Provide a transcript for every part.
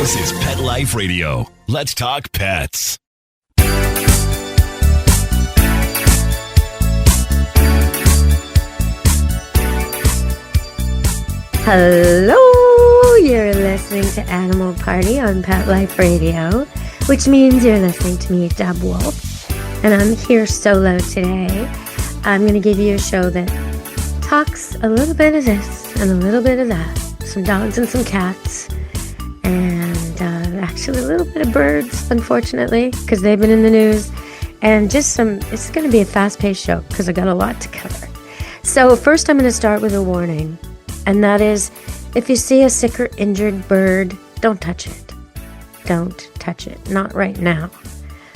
This is Pet Life Radio. Let's talk pets. Hello, you're listening to Animal Party on Pet Life Radio, which means you're listening to me, Deb Wolf, and I'm here solo today. I'm going to give you a show that talks a little bit of this and a little bit of that, some dogs and some cats, and actually a little bit of birds, unfortunately, because they've been in the news, and just it's going to be a fast-paced show because I got a lot to cover. So first I'm going to start with a warning. And that is, if you see a sick or injured bird, don't touch it. Don't touch it. Not right now.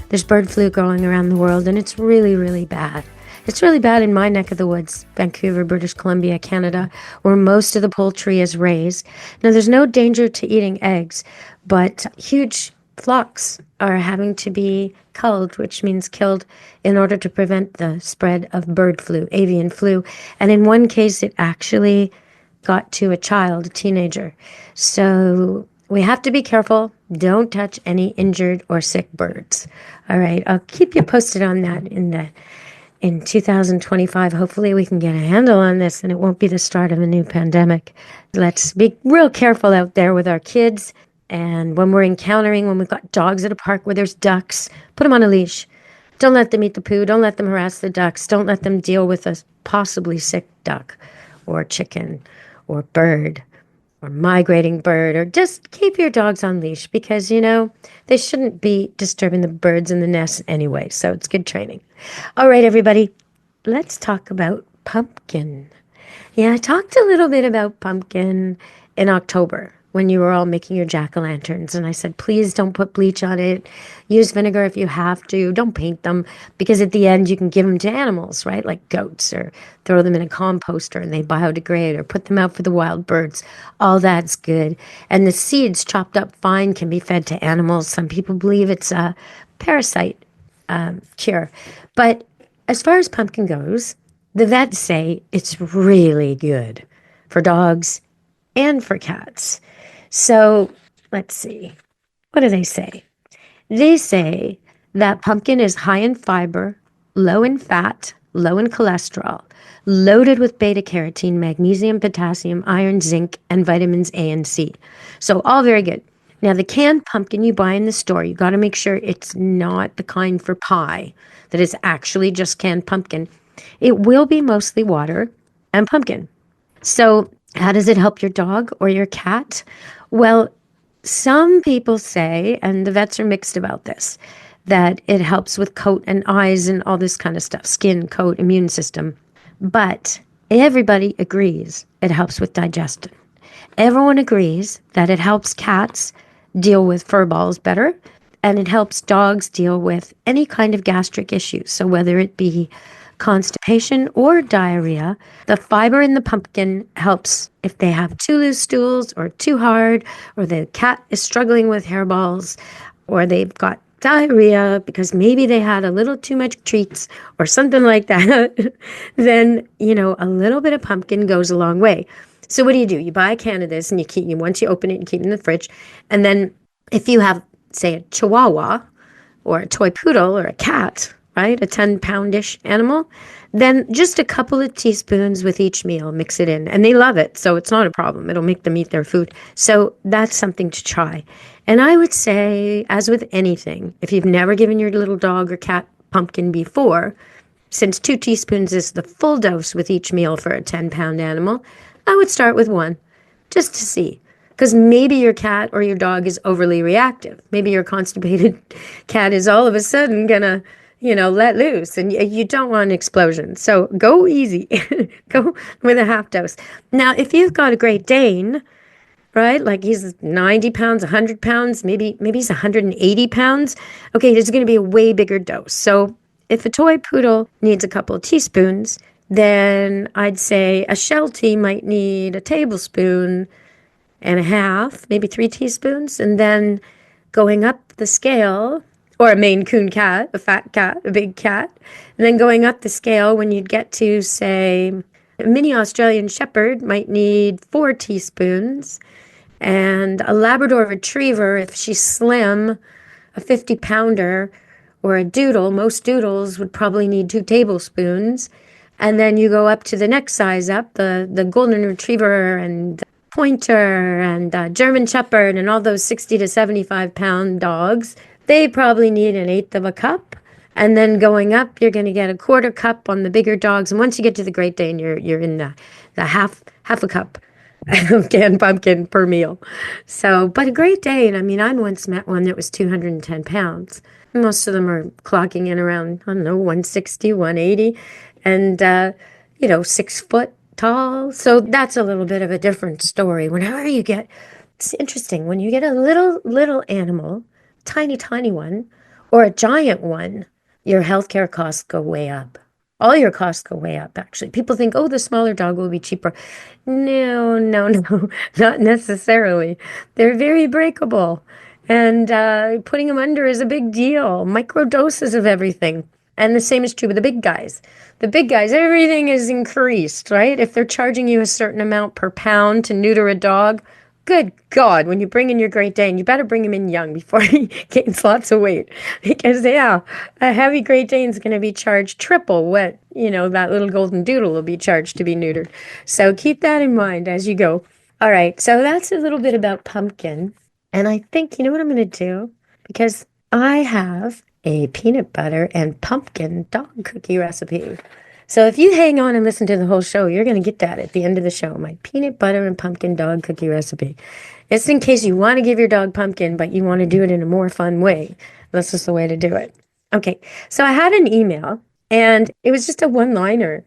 There's bird flu going around the world, and it's really, really bad. It's really bad in my neck of the woods, Vancouver, British Columbia, Canada, where most of the poultry is raised. Now, there's no danger to eating eggs, but huge flocks are having to be culled, which means killed, in order to prevent the spread of bird flu, avian flu. And in one case, it actually got to a child, a teenager. So we have to be careful. Don't touch any injured or sick birds. All right, I'll keep you posted on that in 2025. Hopefully we can get a handle on this and it won't be the start of a new pandemic. Let's be real careful out there with our kids. And when we've got dogs at a park where there's ducks, put them on a leash. Don't let them eat the poo. Don't let them harass the ducks. Don't let them deal with a possibly sick duck or chicken or bird, or migrating bird, or just keep your dogs on leash because, they shouldn't be disturbing the birds in the nest anyway, so it's good training. All right, everybody, let's talk about pumpkin. Yeah, I talked a little bit about pumpkin in October when you were all making your jack-o'-lanterns, and I said, please don't put bleach on it. Use vinegar if you have to. Don't paint them, because at the end you can give them to animals, right? Like goats, or throw them in a composter and they biodegrade, or put them out for the wild birds. All that's good. And the seeds chopped up fine can be fed to animals. Some people believe it's a parasite cure. But as far as pumpkin goes, the vets say it's really good for dogs and for cats. So let's see. What do they say? They say that pumpkin is high in fiber, low in fat, low in cholesterol, loaded with beta-carotene, magnesium, potassium, iron, zinc, and vitamins A and C. So all very good. Now, the canned pumpkin you buy in the store, you got to make sure it's not the kind for pie, that is actually just canned pumpkin. It will be mostly water and pumpkin. So how does it help your dog or your cat? Well, some people say, and the vets are mixed about this, that it helps with coat and eyes and all this kind of stuff, skin, coat, immune system. But everybody agrees it helps with digestion. Everyone agrees that it helps cats deal with fur balls better, and it helps dogs deal with any kind of gastric issues. So whether it be constipation or diarrhea, the fiber in the pumpkin helps if they have too loose stools or too hard, or the cat is struggling with hairballs, or they've got diarrhea because maybe they had a little too much treats or something like that. Then, a little bit of pumpkin goes a long way. So what do? You buy a can of this and once you open it, you keep it in the fridge. And then if you have, say, a Chihuahua or a toy poodle or a cat, right, a 10-pound-ish animal, then just a couple of teaspoons with each meal, mix it in. And they love it, so it's not a problem. It'll make them eat their food. So that's something to try. And I would say, as with anything, if you've never given your little dog or cat pumpkin before, since 2 teaspoons is the full dose with each meal for a 10-pound animal, I would start with 1, just to see. Because maybe your cat or your dog is overly reactive. Maybe your constipated cat is all of a sudden going to let loose, and you don't want an explosion. So go easy. Go with a half dose. Now, if you've got a Great Dane, right, like he's 90 pounds, 100 pounds, maybe he's 180 pounds, okay, there's going to be a way bigger dose. So if a toy poodle needs a couple of teaspoons, then I'd say a Sheltie might need a tablespoon and a half, maybe 3 teaspoons, and then going up the scale, or a Maine Coon cat, a fat cat, a big cat, and then going up the scale when you'd get to, say, a mini Australian Shepherd might need 4 teaspoons, And a Labrador Retriever, if she's slim, a 50-pounder, or a doodle, most doodles would probably need 2 tablespoons. And then you go up to the next size up, the Golden Retriever and Pointer and German Shepherd and all those 60 to 75-pound dogs. They probably need an eighth of a cup. And then going up, you're going to get a quarter cup on the bigger dogs. And once you get to the Great Dane, you're in the half a cup of canned pumpkin per meal. So, but a Great Dane, I mean, I once met one that was 210 pounds. Most of them are clocking in around, I don't know, 160, 180, and, 6 foot tall. So that's a little bit of a different story. Whenever you get, it's interesting, when you get a little animal, tiny one, or a giant one, your healthcare costs go way up. All your costs go way up, actually. People think, oh, the smaller dog will be cheaper. No, not necessarily. They're very breakable. And putting them under is a big deal. Micro doses of everything. And the same is true with the big guys. The big guys, everything is increased, right? If they're charging you a certain amount per pound to neuter a dog, good God, when you bring in your Great Dane, you better bring him in young before he gains lots of weight. Because, a heavy Great Dane is going to be charged triple what, that little golden doodle will be charged to be neutered. So keep that in mind as you go. All right, so that's a little bit about pumpkin. And I think, you know what I'm going to do? Because I have a peanut butter and pumpkin dog cookie recipe. So if you hang on and listen to the whole show, you're going to get that at the end of the show, my peanut butter and pumpkin dog cookie recipe. It's in case you want to give your dog pumpkin, but you want to do it in a more fun way. This is the way to do it. Okay, so I had an email, and it was just a one-liner.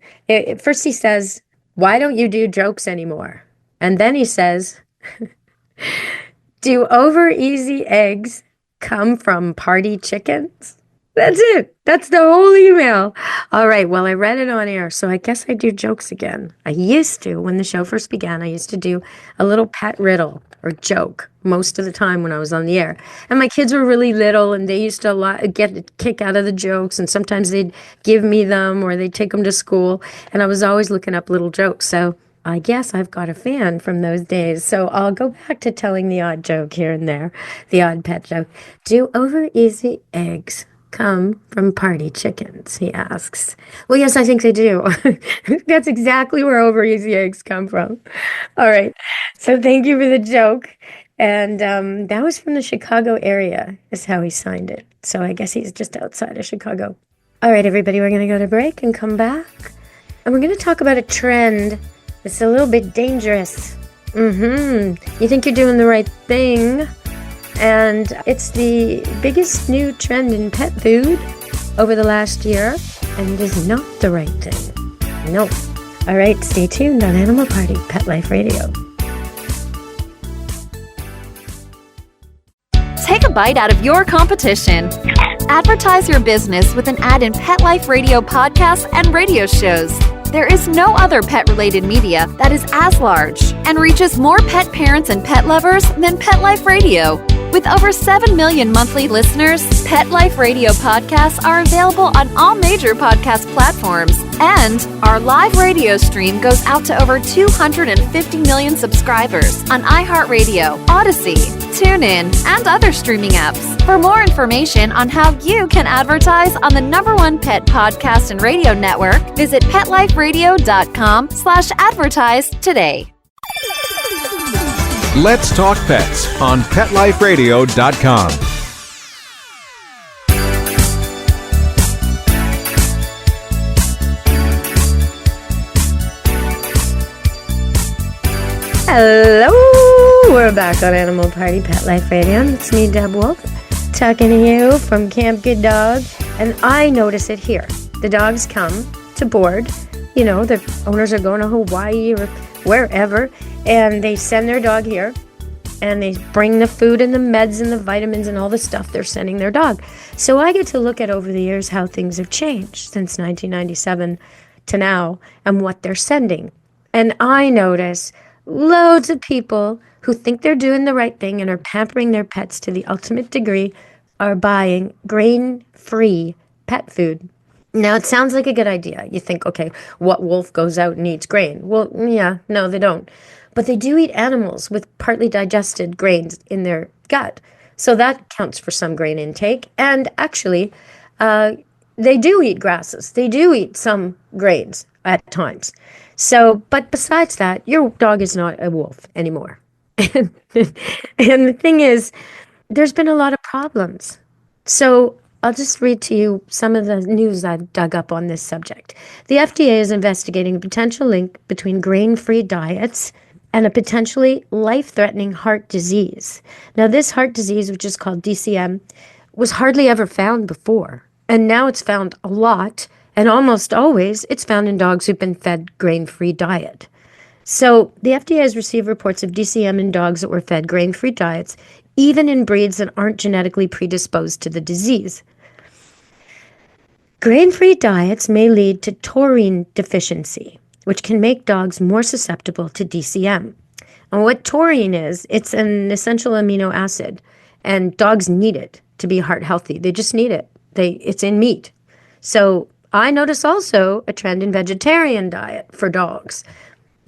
First he says, why don't you do jokes anymore? And then he says, do over-easy eggs come from party chickens? That's it. That's the whole email. All right. Well, I read it on air, so I guess I do jokes again. I used to, when the show first began, I used to do a little pet riddle or joke most of the time when I was on the air. And my kids were really little, and they used to get a kick out of the jokes, and sometimes they'd give me them or they'd take them to school, and I was always looking up little jokes. So I guess I've got a fan from those days. So I'll go back to telling the odd joke here and there, the odd pet joke. Do over-easy eggs come from party chickens, he asks. Well, yes, I think they do. That's exactly where over-easy eggs come from. All right. So thank you for the joke. And that was from the Chicago area, is how he signed it. So I guess he's just outside of Chicago. All right, everybody, we're going to go to break and come back. And we're going to talk about a trend that's a little bit dangerous. You think you're doing the right thing, and it's the biggest new trend in pet food over the last year, and it is not the right thing. No. All right, stay tuned on Animal Party, Pet Life Radio. Take a bite out of your competition. Advertise your business with an ad in Pet Life Radio podcasts and radio shows. There is no other pet-related media that is as large and reaches more pet parents and pet lovers than Pet Life Radio. With over 7 million monthly listeners, Pet Life Radio podcasts are available on all major podcast platforms. And our live radio stream goes out to over 250 million subscribers on iHeartRadio, Odyssey, TuneIn, and other streaming apps. For more information on how you can advertise on the #1 pet podcast and radio network, visit PetLifeRadio.com/advertise today. Let's Talk Pets on PetLifeRadio.com. Hello! We're back on Animal Party Pet Life Radio. It's me, Deb Wolf, talking to you from Camp Good Dog. And I notice it here. The dogs come to board. The owners are going to Hawaii or wherever, and they send their dog here, and they bring the food and the meds and the vitamins and all the stuff they're sending their dog. So I get to look at over the years how things have changed since 1997 to now and what they're sending. And I notice loads of people who think they're doing the right thing and are pampering their pets to the ultimate degree are buying grain-free pet food. Now, it sounds like a good idea. You think, okay, what wolf goes out and eats grain? Well, yeah, no, they don't. but they do eat animals with partly digested grains in their gut. So that counts for some grain intake. And actually, they do eat grasses. They do eat some grains at times. So, but besides that, your dog is not a wolf anymore. And the thing is, there's been a lot of problems. So I'll just read to you some of the news I've dug up on this subject. The FDA is investigating a potential link between grain-free diets and a potentially life-threatening heart disease. Now, this heart disease, which is called DCM, was hardly ever found before. And now it's found a lot, and almost always it's found in dogs who've been fed grain-free diet. So the FDA has received reports of DCM in dogs that were fed grain-free diets, even in breeds that aren't genetically predisposed to the disease. Grain-free diets may lead to taurine deficiency, which can make dogs more susceptible to DCM. And what taurine is, it's an essential amino acid, and dogs need it to be heart healthy. They just need it. It's in meat. So I notice also a trend in vegetarian diet for dogs.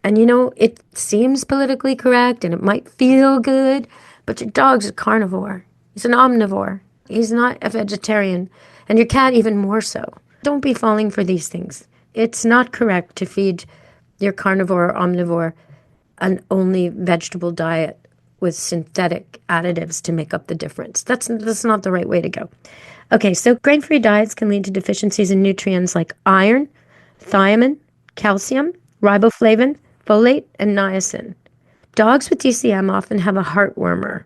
And it seems politically correct and it might feel good, but your dog's a carnivore. He's an omnivore. He's not a vegetarian. And your cat even more so. Don't be falling for these things. It's not correct to feed your carnivore or omnivore an only vegetable diet with synthetic additives to make up the difference. That's not the right way to go. Okay, so grain-free diets can lead to deficiencies in nutrients like iron, thiamine, calcium, riboflavin, folate, and niacin. Dogs with DCM often have a heartwormer,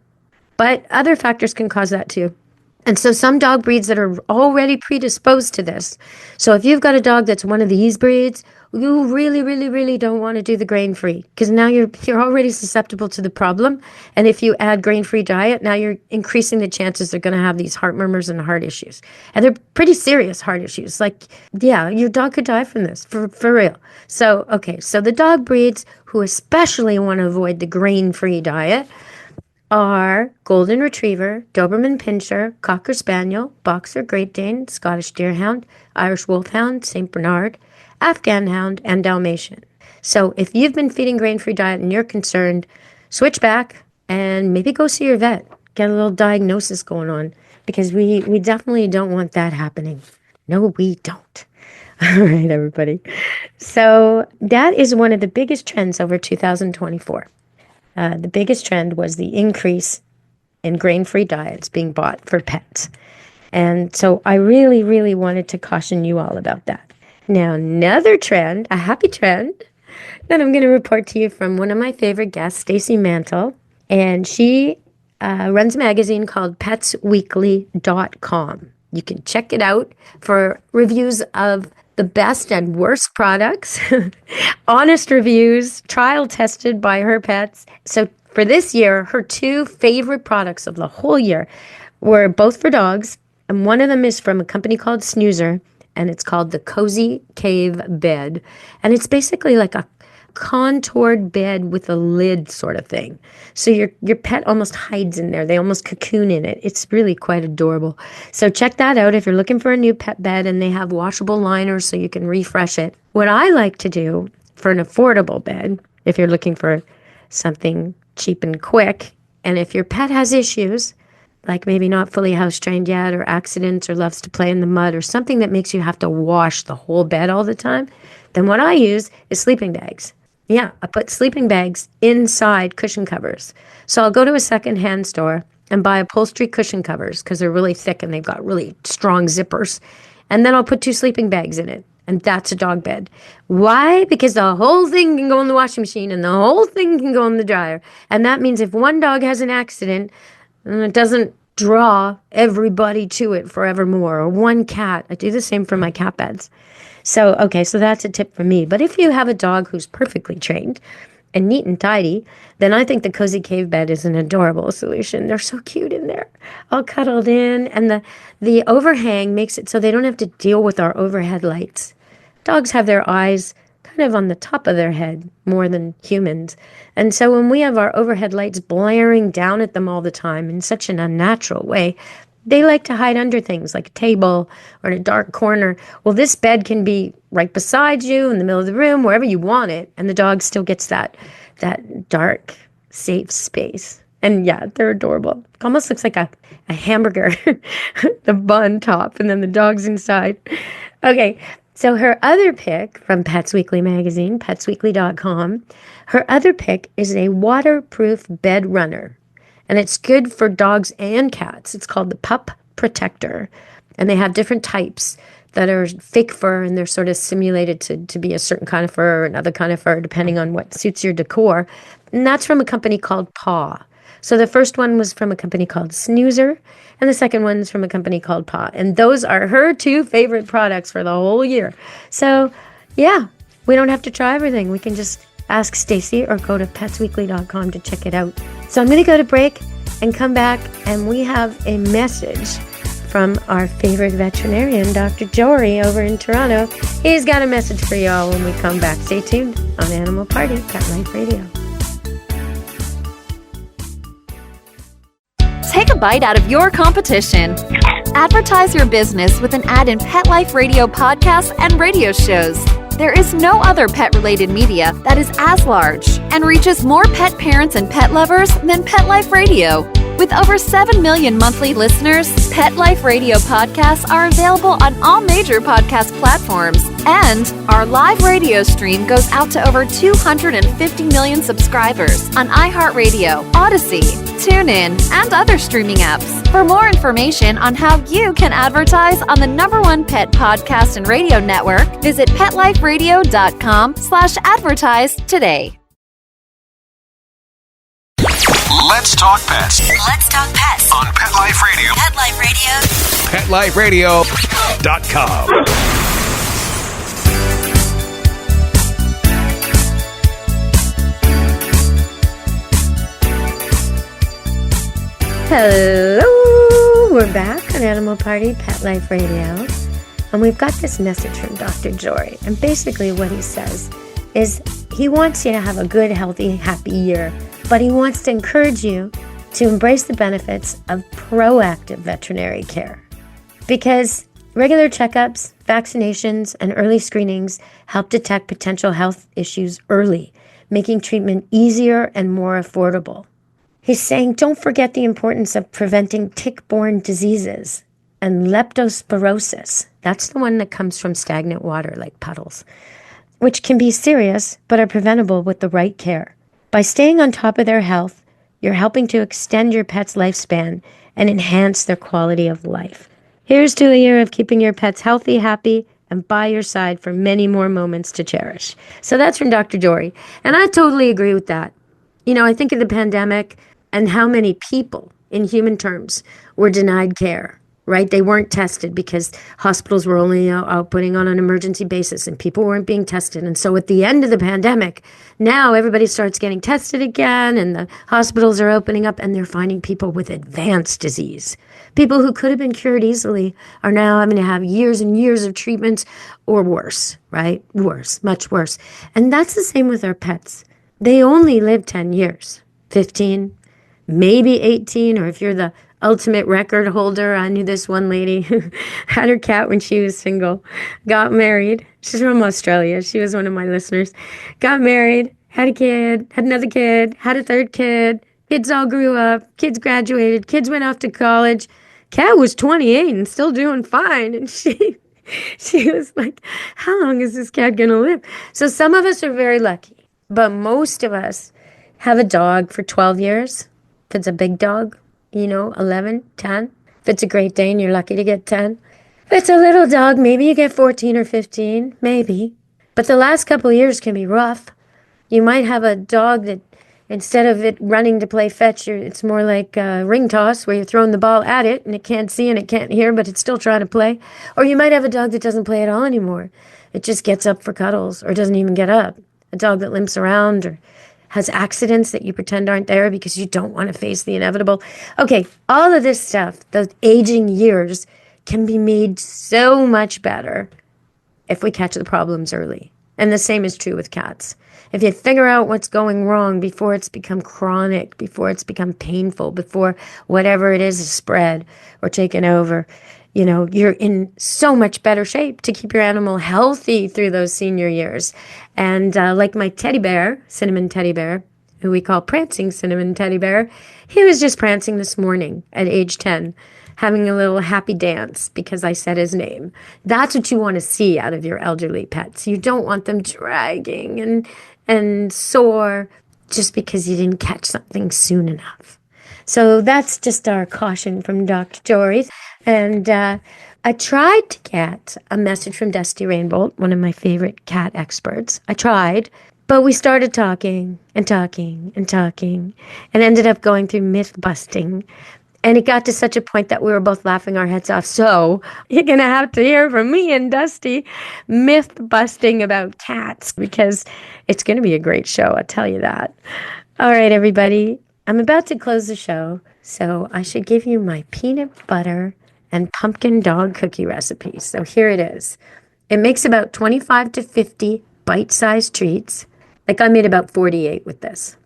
but other factors can cause that too. And so some dog breeds that are already predisposed to this. So if you've got a dog that's one of these breeds, you really, really, really don't want to do the grain-free, because now you're already susceptible to the problem. And if you add grain-free diet, now you're increasing the chances they're going to have these heart murmurs and heart issues. And they're pretty serious heart issues. Like, yeah, your dog could die from this, for real. So, okay, so the dog breeds who especially want to avoid the grain-free diet are Golden Retriever, Doberman Pinscher, Cocker Spaniel, Boxer Great Dane, Scottish Deerhound, Irish Wolfhound, St. Bernard, Afghan Hound, and Dalmatian. So if you've been feeding grain-free diet and you're concerned, switch back and maybe go see your vet. Get a little diagnosis going on, because we definitely don't want that happening. No, we don't. All right, everybody. So that is one of the biggest trends over 2024. The biggest trend was the increase in grain-free diets being bought for pets. And so I really, really wanted to caution you all about that. Now, another trend, a happy trend, that I'm going to report to you from one of my favorite guests, Stacy Mantle. And she runs a magazine called PetsWeekly.com. You can check it out for reviews of the best and worst products, honest reviews, trial tested by her pets. So for this year, her two favorite products of the whole year were both for dogs. And one of them is from a company called Snoozer, and it's called the Cozy Cave Bed. And it's basically like a contoured bed with a lid sort of thing. So your pet almost hides in there. They almost cocoon in it. It's really quite adorable. So check that out if you're looking for a new pet bed, and they have washable liners so you can refresh it. What I like to do for an affordable bed, if you're looking for something cheap and quick, and if your pet has issues, like maybe not fully house trained yet, or accidents, or loves to play in the mud, or something that makes you have to wash the whole bed all the time, then what I use is sleeping bags. Yeah, I put sleeping bags inside cushion covers. So I'll go to a secondhand store and buy upholstery cushion covers, because they're really thick and they've got really strong zippers. And then I'll put two sleeping bags in it. And that's a dog bed. Why? Because the whole thing can go in the washing machine and the whole thing can go in the dryer. And that means if one dog has an accident, it doesn't draw everybody to it forevermore. Or one cat. I do the same for my cat beds. So, okay, so that's a tip for me. But if you have a dog who's perfectly trained and neat and tidy, then I think the Cozy Cave Bed is an adorable solution. They're so cute in there, all cuddled in. And the overhang makes it so they don't have to deal with our overhead lights. Dogs have their eyes kind of on the top of their head more than humans. And so when we have our overhead lights blaring down at them all the time in such an unnatural way, they like to hide under things like a table or in a dark corner. Well, this bed can be right beside you in the middle of the room, wherever you want it, and the dog still gets that that dark, safe space. And yeah, they're adorable. It almost looks like a hamburger, the bun top, and then the dog's inside. Okay, so her other pick from Pets Weekly magazine, petsweekly.com, her other pick is a waterproof bed runner. And it's good for dogs and cats. It's called the Pup Protector. And they have different types that are fake fur, and they're sort of simulated to be a certain kind of fur or another kind of fur, depending on what suits your decor. And that's from a company called Paw. So the first one was from a company called Snoozer, and the second one's from a company called Paw. And those are her two favorite products for the whole year. So, yeah, we don't have to try everything. We can just ask Stacy or go to petsweekly.com to check it out. So I'm going to go to break and come back, and we have a message from our favorite veterinarian, Dr. Jory, over in Toronto. He's got a message for y'all when we come back. Stay tuned on Animal Party, Pet Life Radio. Take a bite out of your competition. Advertise your business with an ad in Pet Life Radio podcasts and radio shows. There is no other pet-related media that is as large and reaches more pet parents and pet lovers than Pet Life Radio. With over 7 million monthly listeners, Pet Life Radio podcasts are available on all major podcast platforms. And our live radio stream goes out to over 250 million subscribers on iHeartRadio, Odyssey, TuneIn, and other streaming apps. For more information on how you can advertise on the #1 pet podcast and radio network, visit PetLifeRadio.com/advertise today. Let's talk pets Let's talk pets on Pet Life Radio. Pet Life Radio. PetLifeRadio.com. Hello, we're back on Animal Party, Pet Life Radio. And we've got this message from Dr. Jory. And basically what he says is he wants you to have a good, healthy, happy year. But he wants to encourage you to embrace the benefits of proactive veterinary care. Because regular checkups, vaccinations, and early screenings help detect potential health issues early, making treatment easier and more affordable. He's saying don't forget the importance of preventing tick-borne diseases and leptospirosis. That's the one that comes from stagnant water like puddles, which can be serious but are preventable with the right care. By staying on top of their health, you're helping to extend your pet's lifespan and enhance their quality of life. Here's to a year of keeping your pets healthy, happy, and by your side for many more moments to cherish. So that's from Dr. Jory. And I totally agree with that. You know, I think of the pandemic and how many people, in human terms, were denied care. Right? They weren't tested because hospitals were only outputting on an emergency basis and people weren't being tested. And so at the end of the pandemic, now everybody starts getting tested again and the hospitals are opening up and they're finding people with advanced disease. People who could have been cured easily are now having to have years and years of treatments or worse, right? Worse, much worse. And that's the same with our pets. They only live 10 years, 15, maybe 18, or if you're the ultimate record holder. I knew this one lady who had her cat when she was single, got married. She's from Australia. She was one of my listeners. Got married, had a kid, had another kid, had a third kid. Kids all grew up. Kids graduated. Kids went off to college. Cat was 28 and still doing fine. And she was like, how long is this cat going to live? So some of us are very lucky, but most of us have a dog for 12 years. If it's a big dog, 11, 10. If it's a Great Dane, you're lucky to get 10. If it's a little dog, maybe you get 14 or 15, maybe. But the last couple of years can be rough. You might have a dog that instead of it running to play fetch, it's more like a ring toss where you're throwing the ball at it and it can't see and it can't hear, but it's still trying to play. Or you might have a dog that doesn't play at all anymore. It just gets up for cuddles or doesn't even get up. A dog that limps around or has accidents that you pretend aren't there because you don't want to face the inevitable. Okay, all of this stuff, those aging years, can be made so much better if we catch the problems early. And the same is true with cats. If you figure out what's going wrong before it's become chronic, before it's become painful, before whatever it is spread or taken over, you're in so much better shape to keep your animal healthy through those senior years. And like my teddy bear, Cinnamon Teddy Bear, who we call Prancing Cinnamon Teddy Bear, he was just prancing this morning at age 10, having a little happy dance because I said his name. That's what you want to see out of your elderly pets. You don't want them dragging and sore just because you didn't catch something soon enough. So that's just our caution from Dr. Jory. And I tried to get a message from Dusty Rainbolt, one of my favorite cat experts. I tried, but we started talking and talking and talking and ended up going through myth busting. And it got to such a point that we were both laughing our heads off. So you're going to have to hear from me and Dusty myth busting about cats, because it's going to be a great show, I'll tell you that. All right, everybody. I'm about to close the show, so I should give you my peanut butter and pumpkin dog cookie recipe. So here it is. It makes about 25 to 50 bite-sized treats. Like I made about 48 with this.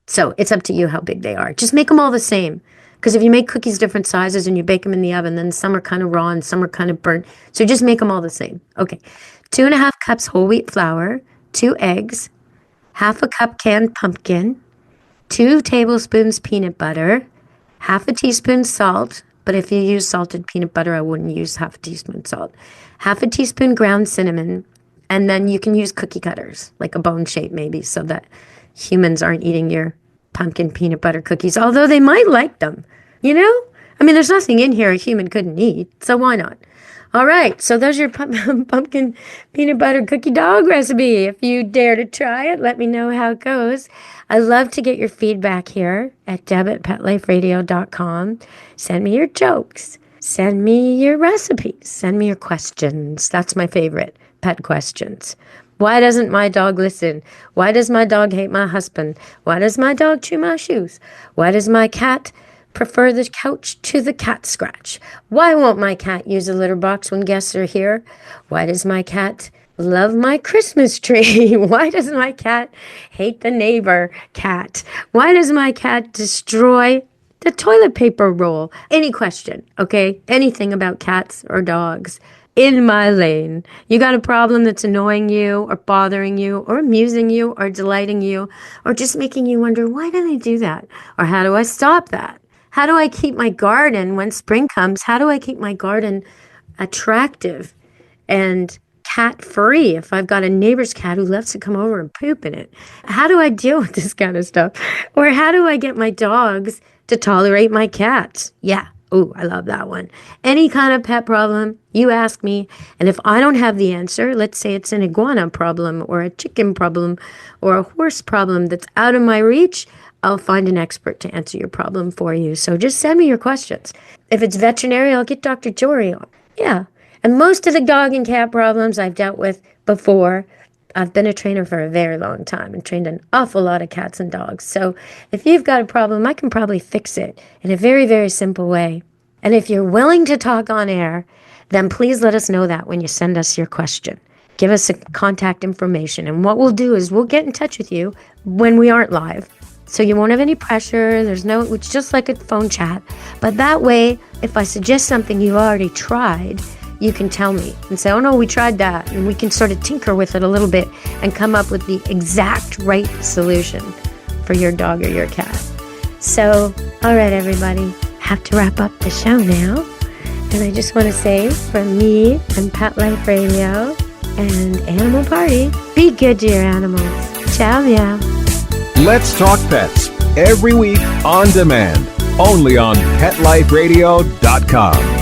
So it's up to you how big they are. Just make them all the same. Because if you make cookies different sizes and you bake them in the oven, then some are kind of raw and some are kind of burnt. So just make them all the same. Okay. 2.5 cups whole wheat flour, 2 eggs, 1/2 cup canned pumpkin, 2 tablespoons peanut butter, 1/2 teaspoon salt. But if you use salted peanut butter, I wouldn't use 1/2 teaspoon salt. 1/2 teaspoon ground cinnamon. And then you can use cookie cutters, like a bone shape maybe, so that humans aren't eating your pumpkin peanut butter cookies, although they might like them, I mean, there's nothing in here a human couldn't eat, so why not? All right, so there's your pumpkin peanut butter cookie dog recipe. If you dare to try it, let me know how it goes. I love to get your feedback here at deb@petliferadio.com. Send me your jokes. Send me your recipes. Send me your questions. That's my favorite, pet questions. Why doesn't my dog listen? Why does my dog hate my husband? Why does my dog chew my shoes? Why does my cat prefer the couch to the cat scratch? Why won't my cat use a litter box when guests are here? Why does my cat love my Christmas tree? Why does my cat hate the neighbor cat? Why does my cat destroy the toilet paper roll? Any question, okay? Anything about cats or dogs. In my lane. You got a problem that's annoying you or bothering you or amusing you or delighting you or just making you wonder, why do they do that? Or how do I stop that? How do I keep my garden when spring comes? How do I keep my garden attractive and cat-free if I've got a neighbor's cat who loves to come over and poop in it? How do I deal with this kind of stuff? Or how do I get my dogs to tolerate my cats? Yeah. Oh, I love that one. Any kind of pet problem, you ask me, and if I don't have the answer, let's say it's an iguana problem or a chicken problem or a horse problem that's out of my reach, I'll find an expert to answer your problem for you. So just send me your questions. If it's veterinary, I'll get Dr. Jory on. Yeah. And most of the dog and cat problems I've dealt with before. I've been a trainer for a very long time and trained an awful lot of cats and dogs. So if you've got a problem, I can probably fix it in a very, very simple way. And if you're willing to talk on air, then please let us know that when you send us your question. Give us a contact information. And what we'll do is we'll get in touch with you when we aren't live. So you won't have any pressure. It's just like a phone chat. But that way, if I suggest something you've already tried, you can tell me and say, oh no, we tried that. And we can sort of tinker with it a little bit and come up with the exact right solution for your dog or your cat. So, all right, everybody, have to wrap up the show now. And I just want to say, from me and Pet Life Radio and Animal Party, be good to your animals. Ciao, meow. Let's Talk Pets, every week on demand, only on PetLifeRadio.com.